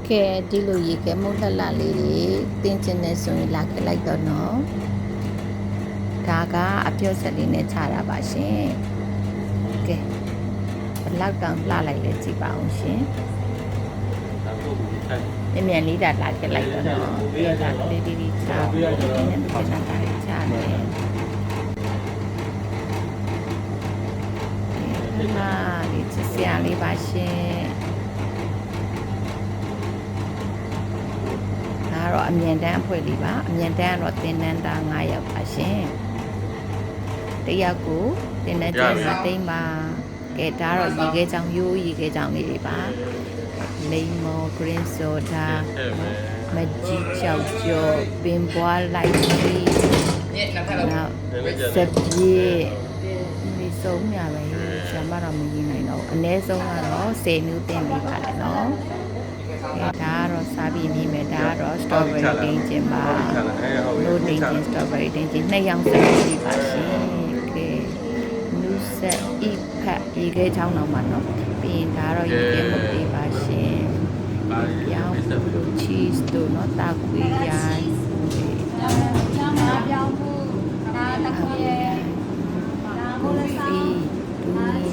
ကဲဒီလိုရေကဲမိုးလှလှလေးတွေတင်းကျင်နေဆိုရင်လာခဲ့လိုက်တော့နော်ဒါကအပြုတ်ဆက်လေးနဲ့ခြားတာပါရှင်ကဲဘလောက်တောင်လှလိုက်လဲကြည့်ပါအောင်ရှင်အမြန်လေးဒါလာခဲ့လိုက်တော့နော်ဒီကလေးဒီခြားပြီးတော့နည်းနည်းပြန်လာတာခြားတယ်ဒီမှာဒီချစ်စရာလေးပါရှင်တော့အမြန်တန်းအဖွဲ့လေးပါအမြန်တန်းကတော့တင်နန်းသား9ယောက်ပါရှင်တယောက်ကိုတင်နန်းကျင်းမှာတိမ့်ပါကဲဒါတော့ရေခဲချောင်းရိုးရေခဲချောင်းလေးတွေပါလိမ္မော green soda မကြီးချောက်ကျော်ပင်ပွားလိုက်ပြီးနောက်စပြေးဒီဆုံးရပဲရှာမတော့မရင်းနိုင်တော့အနည်းဆုံးကတော့10မျိုးတင်ပေးပါတယ်နော်ဒါကတော့စားပြီးနေမယ်ဒါကတော့ strawberry တင်းကျင်ပါလို့တင်းကျင် strawberry တင်းကျင်2ရောင်စက်ရှိပါရှင်ကဲနူးဆက်ဤဖက်ရေခဲချောင်းတော့မှာနော်ပြီးရင်ဒါတော့ရေခဲမုတ်လေးပါရှင်ပြောင်းလို့ cheese တို့နော်တာကွေးရိုင်းပြောင်းဖို့ဒါတခုရဲ့ဘူဖီ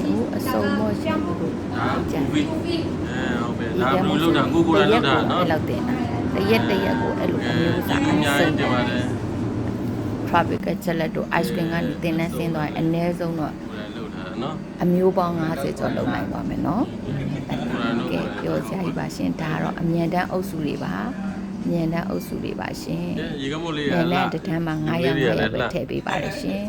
ဒူအစုံမောရှင်တို့ကြံဟုတ်ပြီဒါဘလူးလောက်တာကိုကိုလည်းလောက်တာနော်လောက်တင်တာတရက်ကိုအဲ့လိုမျိုးစားအများကြီးတင်ပါတယ် tropical chocolate တို့ ice cream ကနေတင်နေဆင်းသွားရင်အနည်းဆုံးတော့လောက်တာနော်အမျိုးပေါင်း50ကျော်လုံးနိုင်ပါမယ်နော်ကဲပြောစရာကြီးပါရှင်ဒါကတော့အမြန်တန်းအုပ်စုတွေပါအမြန်တန်းအုပ်စုတွေပါရှင်ရေကမို့လေးမြန်တန်းတစ်ထမ်းမှာ900ပဲထည့်ပေးပါတယ်ရှင်